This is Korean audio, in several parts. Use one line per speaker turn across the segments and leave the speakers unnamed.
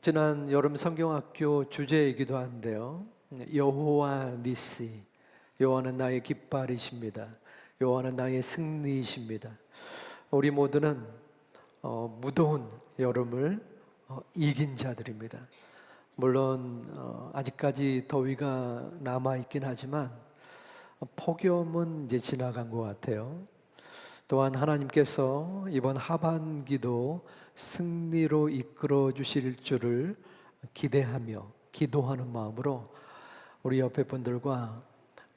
지난 여름 성경학교 주제이기도 한데요. 여호와 니시, 여호와는 나의 깃발이십니다. 여호와는 나의 승리이십니다. 우리 모두는 무더운 여름을 이긴 자들입니다. 물론 아직까지 더위가 남아있긴 하지만 폭염은 이제 지나간 것 같아요. 또한 하나님께서 이번 하반기도 승리로 이끌어 주실 줄을 기대하며 기도하는 마음으로 우리 옆에 분들과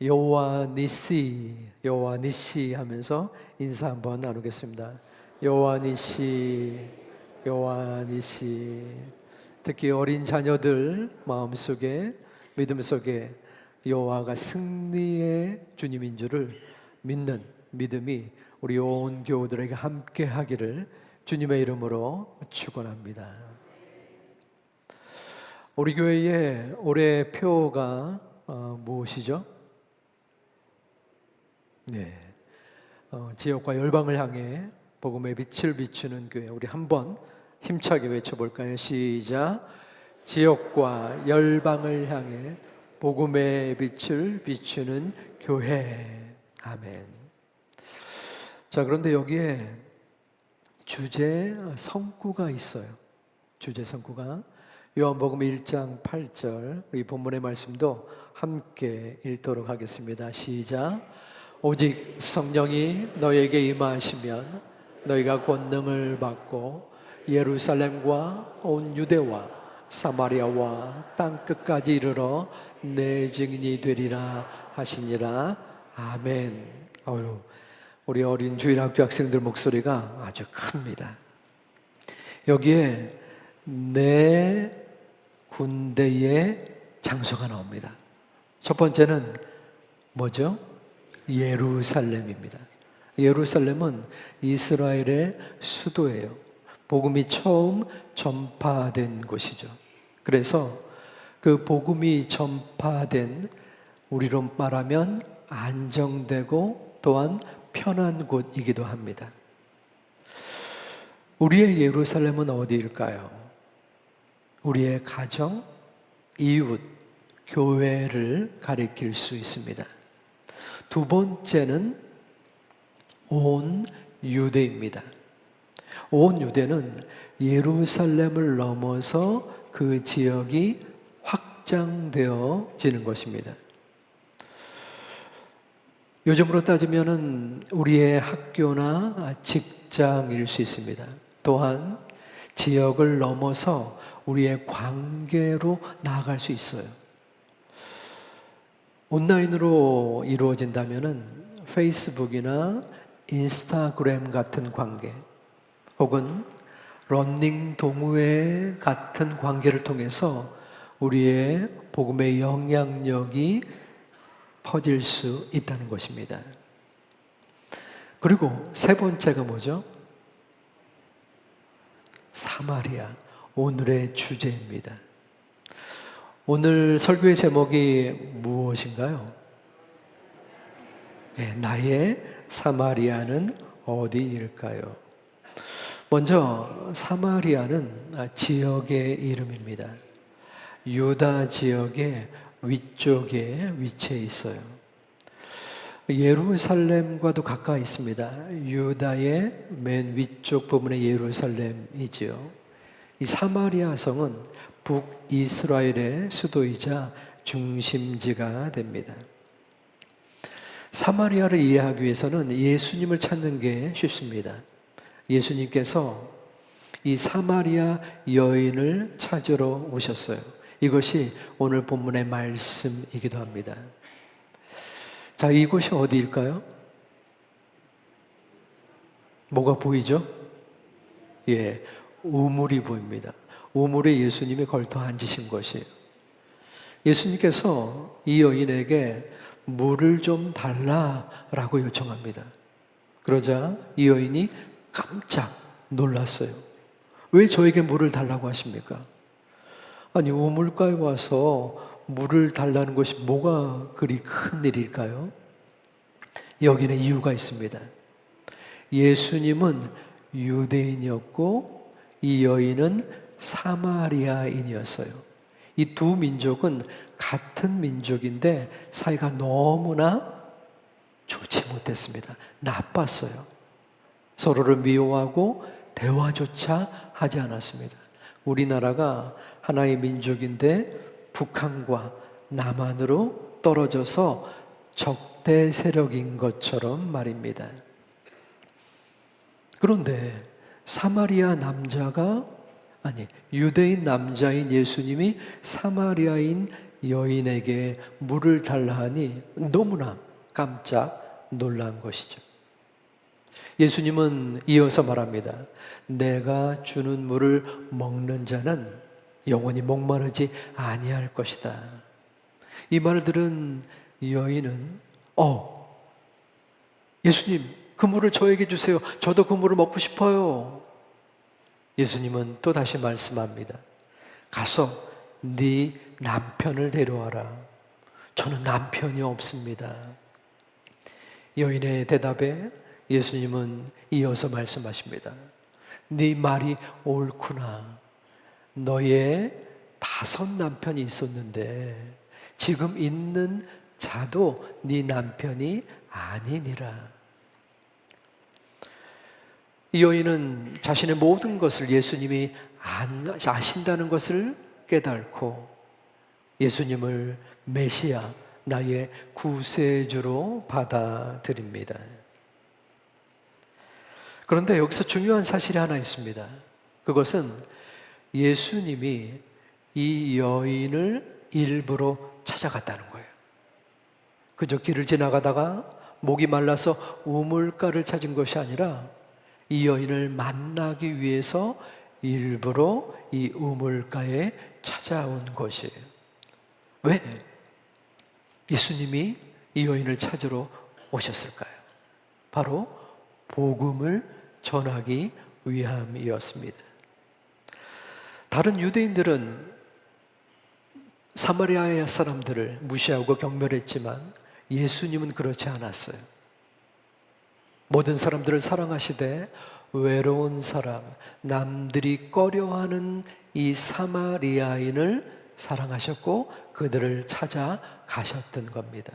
여호와 니시, 여호와 니시 하면서 인사 한번 나누겠습니다. 여호와 니시, 여호와 니시. 특히 어린 자녀들 마음속에, 믿음 속에 여호와가 승리의 주님인 줄을 믿는 믿음이 우리 온 교우들에게 함께 하기를 주님의 이름으로 축원합니다. 우리 교회의 올해 표가 무엇이죠? 네, 지역과 열방을 향해 복음의 빛을 비추는 교회. 우리 한번 힘차게 외쳐볼까요? 시작. 지역과 열방을 향해 복음의 빛을 비추는 교회. 아멘. 자, 그런데 여기에 주제 성구가 있어요. 주제 성구가 요한복음 1장 8절, 우리 본문의 말씀도 함께 읽도록 하겠습니다. 시작. 오직 성령이 너에게 임하시면 너희가 권능을 받고 예루살렘과 온 유대와 사마리아와 땅 끝까지 이르러 내 증인이 되리라 하시니라. 아멘. 우리 어린 주일학교 학생들 목소리가 아주 큽니다. 여기에 네 군데의 장소가 나옵니다. 첫 번째는 뭐죠? 예루살렘입니다. 예루살렘은 이스라엘의 수도예요. 복음이 처음 전파된 곳이죠. 그래서 그 복음이 전파된, 우리로 말하면 안정되고 또한 편한 곳이기도 합니다. 우리의 예루살렘은 어디일까요? 우리의 가정, 이웃, 교회를 가리킬 수 있습니다. 두 번째는 온 유대입니다. 온 유대는 예루살렘을 넘어서 그 지역이 확장되어지는 것입니다. 요즘으로 따지면은 우리의 학교나 직장일 수 있습니다. 또한 지역을 넘어서 우리의 관계로 나아갈 수 있어요. 온라인으로 이루어진다면은 페이스북이나 인스타그램 같은 관계, 혹은 러닝 동호회 같은 관계를 통해서 우리의 복음의 영향력이 퍼질 수 있다는 것입니다. 그리고 세 번째가 뭐죠? 사마리아, 오늘의 주제입니다. 오늘 설교의 제목이 무엇인가요? 네, 나의 사마리아는 어디일까요? 먼저 사마리아는 지역의 이름입니다. 유다 지역의 위쪽에 위치해 있어요. 예루살렘과도 가까이 있습니다. 유다의 맨 위쪽 부분의 예루살렘이지요. 이 사마리아 성은 북이스라엘의 수도이자 중심지가 됩니다. 사마리아를 이해하기 위해서는 예수님을 찾는 게 쉽습니다. 예수님께서 이 사마리아 여인을 찾으러 오셨어요. 이것이 오늘 본문의 말씀이기도 합니다. 자, 이곳이 어디일까요? 뭐가 보이죠? 예, 우물이 보입니다. 우물에 예수님이 걸터 앉으신 것이에요. 예수님께서 이 여인에게 물을 좀 달라라고 요청합니다. 그러자 이 여인이 깜짝 놀랐어요. 왜 저에게 물을 달라고 하십니까? 아니, 우물가에 와서 물을 달라는 것이 뭐가 그리 큰 일일까요? 여기는 이유가 있습니다. 예수님은 유대인이었고 이 여인은 사마리아인이었어요. 이 두 민족은 같은 민족인데 사이가 너무나 좋지 못했습니다. 나빴어요. 서로를 미워하고 대화조차 하지 않았습니다. 우리나라가 하나의 민족인데 북한과 남한으로 떨어져서 적대 세력인 것처럼 말입니다. 그런데 사마리아 남자가 유대인 남자인 예수님이 사마리아인 여인에게 물을 달라 하니 너무나 깜짝 놀란 것이죠. 예수님은 이어서 말합니다. 내가 주는 물을 먹는 자는 영원히 목마르지 아니할 것이다. 이 말을 들은 여인은 예수님 그 물을 저에게 주세요. 저도 그 물을 먹고 싶어요. 예수님은 또 다시 말씀합니다. 가서 네 남편을 데려와라. 저는 남편이 없습니다. 여인의 대답에 예수님은 이어서 말씀하십니다. 네 말이 옳구나. 너의 5 남편이 있었는데 지금 있는 자도 네 남편이 아니니라. 이 여인은 자신의 모든 것을 예수님이 아신다는 것을 깨닫고 예수님을 메시아, 나의 구세주로 받아들입니다. 그런데 여기서 중요한 사실이 하나 있습니다. 그것은 예수님이 이 여인을 일부러 찾아갔다는 거예요. 그저 길을 지나가다가 목이 말라서 우물가를 찾은 것이 아니라 이 여인을 만나기 위해서 일부러 이 우물가에 찾아온 것이에요. 왜? 예수님이 이 여인을 찾으러 오셨을까요? 바로 복음을 전하기 위함이었습니다. 다른 유대인들은 사마리아 사람들을 무시하고 경멸했지만 예수님은 그렇지 않았어요. 모든 사람들을 사랑하시되 외로운 사람, 남들이 꺼려하는 이 사마리아인을 사랑하셨고 그들을 찾아가셨던 겁니다.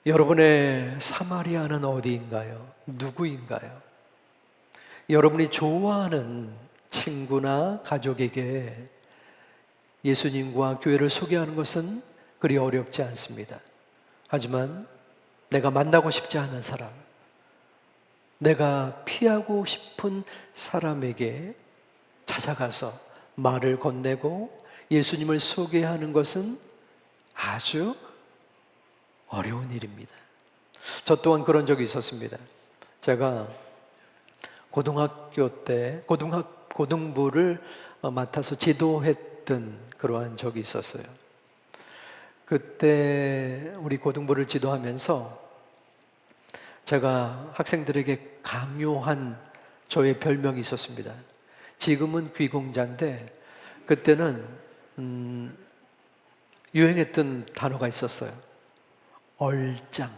여러분의 사마리아는 어디인가요? 누구인가요? 여러분이 좋아하는 친구나 가족에게 예수님과 교회를 소개하는 것은 그리 어렵지 않습니다. 하지만 내가 만나고 싶지 않은 사람, 내가 피하고 싶은 사람에게 찾아가서 말을 건네고 예수님을 소개하는 것은 아주 어려운 일입니다. 저 또한 그런 적이 있었습니다. 제가 고등학교 때 고등부를 맡아서 지도했던 그러한 적이 있었어요. 그때 우리 고등부를 지도하면서 제가 학생들에게 강요한 저의 별명이 있었습니다. 지금은 귀공자인데 그때는 유행했던 단어가 있었어요. 얼짱.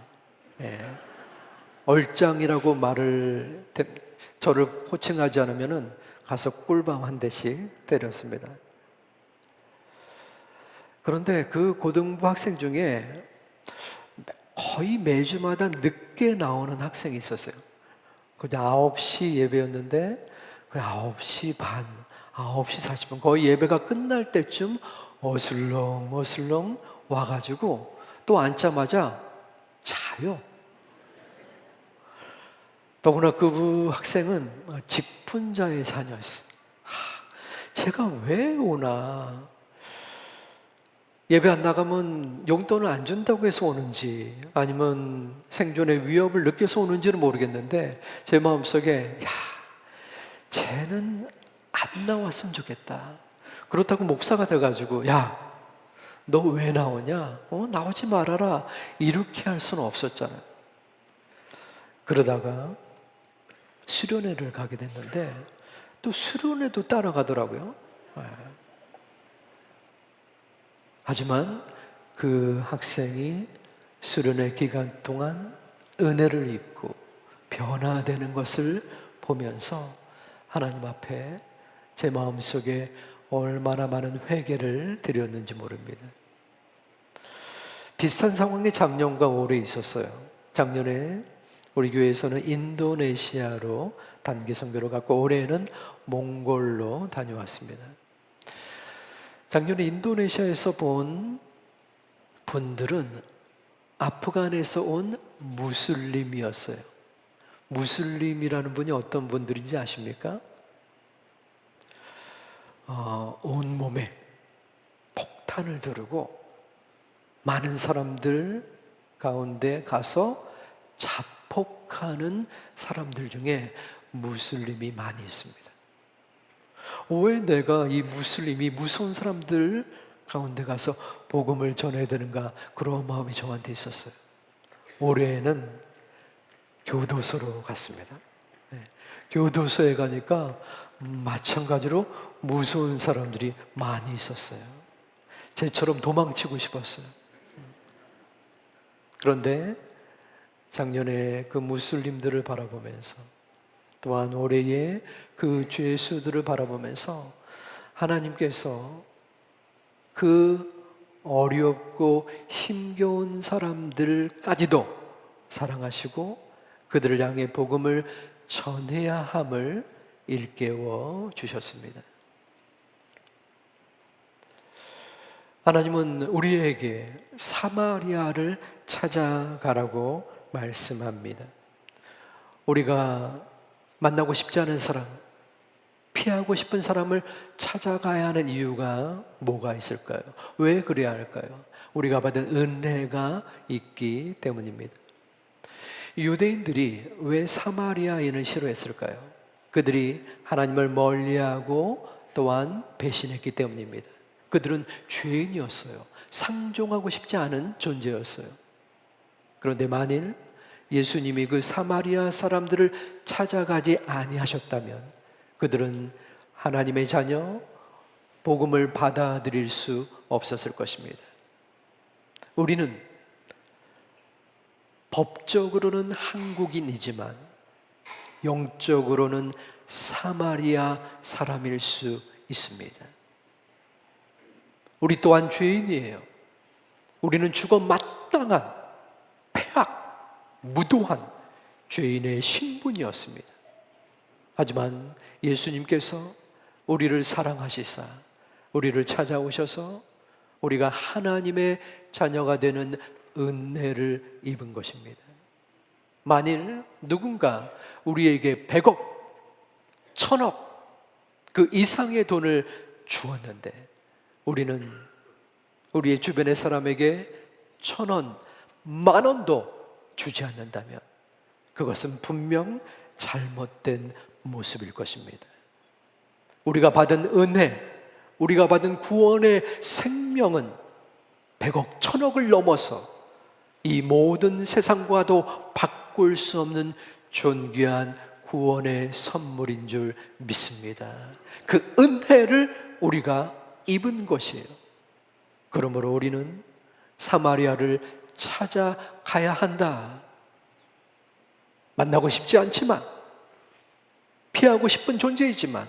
얼짱이라고 저를 호칭하지 않으면은 가서 꿀밤 한 대씩 때렸습니다. 그런데 그 고등부 학생 중에 거의 매주마다 늦게 나오는 학생이 있었어요. 그냥 9시 예배였는데 9시 반, 9시 40분 거의 예배가 끝날 때쯤 어슬렁 와가지고 또 앉자마자 자요. 더구나 그 학생은 직분자의 자녀였어요. 제가 왜 오나? 예배 안 나가면 용돈을 안 준다고 해서 오는지 아니면 생존의 위협을 느껴서 오는지는 모르겠는데 제 마음속에 쟤는 안 나왔으면 좋겠다. 그렇다고 목사가 돼가지고 너 왜 나오냐? 나오지 말아라. 이렇게 할 수는 없었잖아요. 그러다가 수련회를 가게 됐는데 또 수련회도 따라가더라고요. 하지만 그 학생이 수련회 기간 동안 은혜를 입고 변화되는 것을 보면서 하나님 앞에 제 마음속에 얼마나 많은 회개를 드렸는지 모릅니다. 비슷한 상황이 작년과 올해 있었어요. 작년에 우리 교회에서는 인도네시아로 단기 선교를 갔고 올해는 몽골로 다녀왔습니다. 작년에 인도네시아에서 본 분들은 아프간에서 온 무슬림이었어요. 무슬림이라는 분이 어떤 분들인지 아십니까? 온몸에 폭탄을 두르고 많은 사람들 가운데 가서 자폭하는 사람들 중에 무슬림이 많이 있습니다. 왜 내가 이 무슬림이 무서운 사람들 가운데 가서 복음을 전해야 되는가, 그런 마음이 저한테 있었어요. 올해는 교도소로 갔습니다. 교도소에 가니까 마찬가지로 무서운 사람들이 많이 있었어요. 제처럼 도망치고 싶었어요. 그런데 작년에 그 무슬림들을 바라보면서 또한 올해의 그 죄수들을 바라보면서 하나님께서 그 어렵고 힘겨운 사람들까지도 사랑하시고 그들을 향해 복음을 전해야 함을 일깨워 주셨습니다. 하나님은 우리에게 사마리아를 찾아가라고 말씀합니다. 우리가 만나고 싶지 않은 사람, 피하고 싶은 사람을 찾아가야 하는 이유가 뭐가 있을까요? 왜 그래야 할까요? 우리가 받은 은혜가 있기 때문입니다. 유대인들이 왜 사마리아인을 싫어했을까요? 그들이 하나님을 멀리하고 또한 배신했기 때문입니다. 그들은 죄인이었어요. 상종하고 싶지 않은 존재였어요. 그런데 만일 예수님이 그 사마리아 사람들을 찾아가지 아니하셨다면 그들은 하나님의 자녀, 복음을 받아들일 수 없었을 것입니다. 우리는 법적으로는 한국인이지만 영적으로는 사마리아 사람일 수 있습니다. 우리 또한 죄인이에요. 우리는 죽어 마땅한 폐악, 무도한 죄인의 신분이었습니다. 하지만 예수님께서 우리를 사랑하시사 우리를 찾아오셔서 우리가 하나님의 자녀가 되는 은혜를 입은 것입니다. 만일 누군가 우리에게 100억, 1000억 그 이상의 돈을 주었는데 우리는 우리의 주변의 사람에게 1000원, 10,000원도 주지 않는다면 그것은 분명 잘못된 모습일 것입니다. 우리가 받은 은혜, 우리가 받은 구원의 생명은 100억, 1000억을 넘어서 이 모든 세상과도 바꿀 수 없는 존귀한 구원의 선물인 줄 믿습니다. 그 은혜를 우리가 입은 것이에요. 그러므로 우리는 사마리아를 찾아가야 한다. 만나고 싶지 않지만, 피하고 싶은 존재이지만,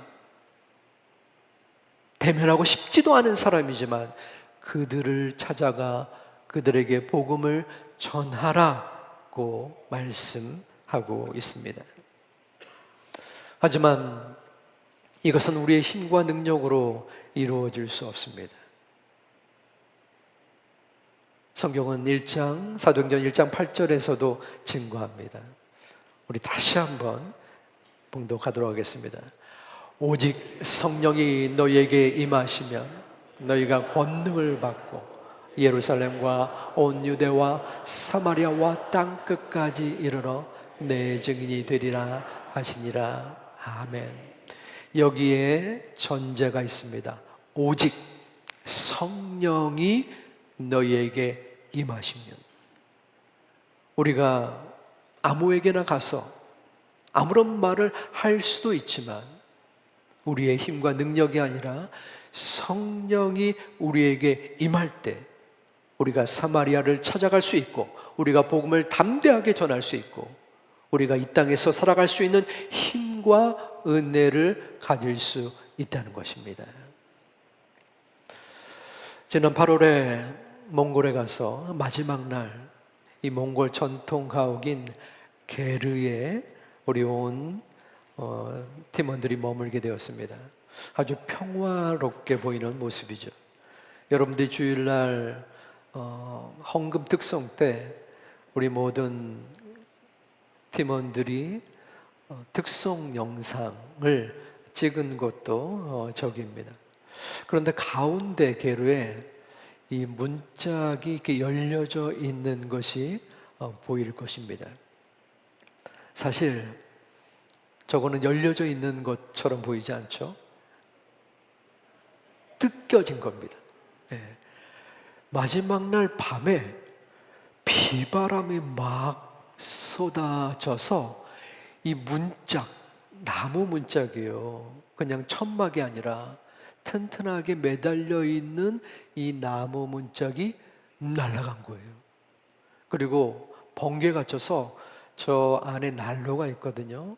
대면하고 싶지도 않은 사람이지만 그들을 찾아가 그들에게 복음을 전하라고 말씀하고 있습니다. 하지만 이것은 우리의 힘과 능력으로 이루어질 수 없습니다. 성경은 사도행전 1장 8절에서도 증거합니다. 우리 다시 한번 봉독하도록 하겠습니다. 오직 성령이 너희에게 임하시면 너희가 권능을 받고 예루살렘과 온 유대와 사마리아와 땅 끝까지 이르러 내 증인이 되리라 하시니라. 아멘. 여기에 전제가 있습니다. 오직 성령이 너희에게 임하시면. 우리가 아무에게나 가서 아무런 말을 할 수도 있지만 우리의 힘과 능력이 아니라 성령이 우리에게 임할 때 우리가 사마리아를 찾아갈 수 있고 우리가 복음을 담대하게 전할 수 있고 우리가 이 땅에서 살아갈 수 있는 힘과 은혜를 가질 수 있다는 것입니다. 지난 8월에 몽골에 가서 마지막 날 이 몽골 전통 가옥인 게르에 우리 온 팀원들이 머물게 되었습니다. 아주 평화롭게 보이는 모습이죠. 여러분들이 주일날 헌금 특송 때 우리 모든 팀원들이 특송 영상을 찍은 것도 저기입니다. 그런데 가운데 게르에 이 문짝이 이렇게 열려져 있는 것이 보일 것입니다. 사실 저거는 열려져 있는 것처럼 보이지 않죠? 뜯겨진 겁니다. 예. 마지막 날 밤에 비바람이 막 쏟아져서 이 문짝, 나무 문짝이에요. 그냥 천막이 아니라 튼튼하게 매달려 있는 이 나무 문짝이 날아간 거예요. 그리고 번개가 쳐서 저 안에 난로가 있거든요.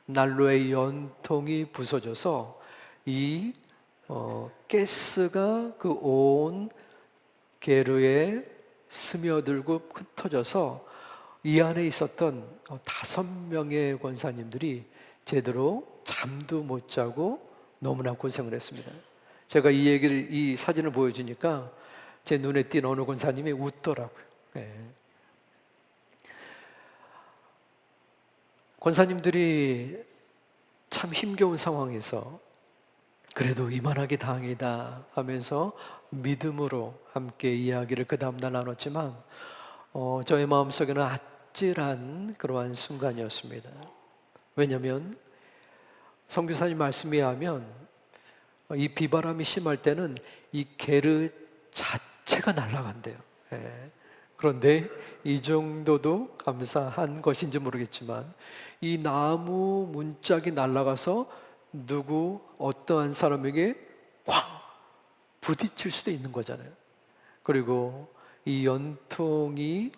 난로의 연통이 부서져서 이 가스가 그 온 게르에 스며들고 흩어져서 이 안에 있었던 5명의 권사님들이 제대로 잠도 못 자고 너무나 고생을 했습니다. 제가 이 사진을 보여주니까 제 눈에 띈 어느 권사님이 웃더라고요. 네. 권사님들이 참 힘겨운 상황에서 그래도 이만하게 다행이다 하면서 믿음으로 함께 이야기를 그 다음날 나눴지만 저의 마음속에는 아찔한 그러한 순간이었습니다. 왜냐하면 선교사님 말씀에 의하면 이 비바람이 심할 때는 이 게르 자체가 날아간대요. 예. 그런데 이 정도도 감사한 것인지 모르겠지만 이 나무 문짝이 날아가서 어떠한 사람에게 쾅 부딪힐 수도 있는 거잖아요. 그리고 이 연통이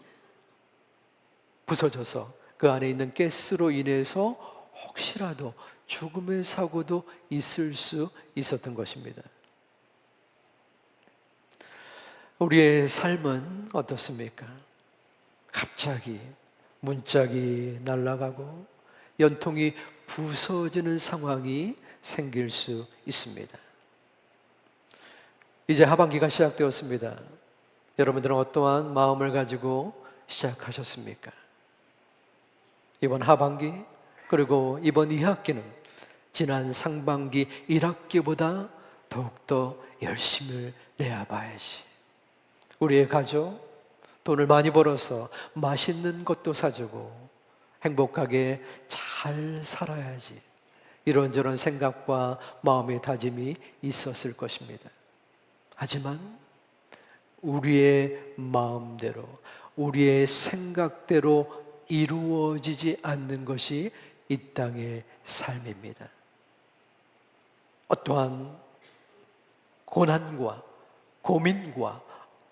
부서져서 그 안에 있는 가스로 인해서 혹시라도 죽음의 사고도 있을 수 있었던 것입니다. 우리의 삶은 어떻습니까? 갑자기 문짝이 날아가고 연통이 부서지는 상황이 생길 수 있습니다. 이제 하반기가 시작되었습니다. 여러분들은 어떠한 마음을 가지고 시작하셨습니까? 이번 하반기 그리고 이번 2학기는 지난 상반기 1학기보다 더욱더 열심을 내야 봐야지. 우리의 가족 돈을 많이 벌어서 맛있는 것도 사주고 행복하게 잘 살아야지. 이런저런 생각과 마음의 다짐이 있었을 것입니다. 하지만 우리의 마음대로 우리의 생각대로 이루어지지 않는 것이 이 땅의 삶입니다. 어떠한 고난과 고민과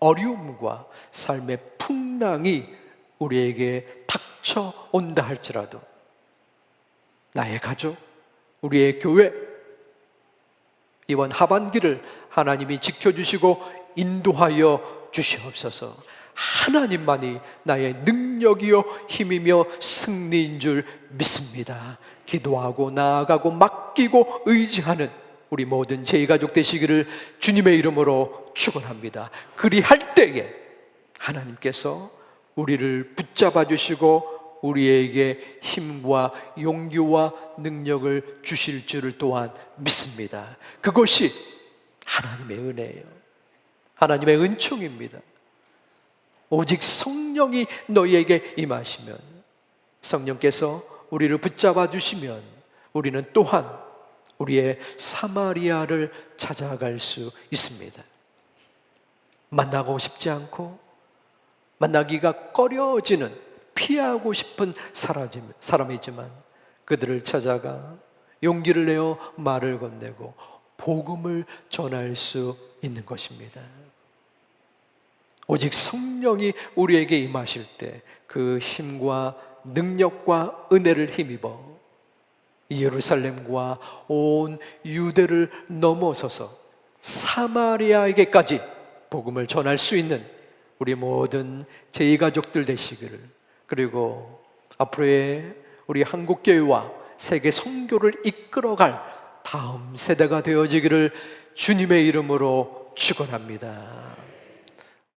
어려움과 삶의 풍랑이 우리에게 닥쳐온다 할지라도 나의 가족, 우리의 교회, 이번 하반기를 하나님이 지켜주시고 인도하여 주시옵소서. 하나님만이 나의 능력이요 힘이며 승리인 줄 믿습니다. 기도하고 나아가고 맡기고 의지하는 우리 모든 제2가족 되시기를 주님의 이름으로 축원합니다. 그리할 때에 하나님께서 우리를 붙잡아 주시고 우리에게 힘과 용기와 능력을 주실 줄을 또한 믿습니다. 그것이 하나님의 은혜예요. 하나님의 은총입니다. 오직 성령이 너희에게 임하시면, 성령께서 우리를 붙잡아 주시면 우리는 또한 우리의 사마리아를 찾아갈 수 있습니다. 만나고 싶지 않고 만나기가 꺼려지는, 피하고 싶은 사람이지만 그들을 찾아가 용기를 내어 말을 건네고 복음을 전할 수 있는 것입니다. 오직 성령이 우리에게 임하실 때 그 힘과 능력과 은혜를 힘입어 예루살렘과 온 유대를 넘어서서 사마리아에게까지 복음을 전할 수 있는 우리 모든 제2가족들 되시기를, 그리고 앞으로의 우리 한국교회와 세계 선교를 이끌어갈 다음 세대가 되어지기를 주님의 이름으로 축원합니다.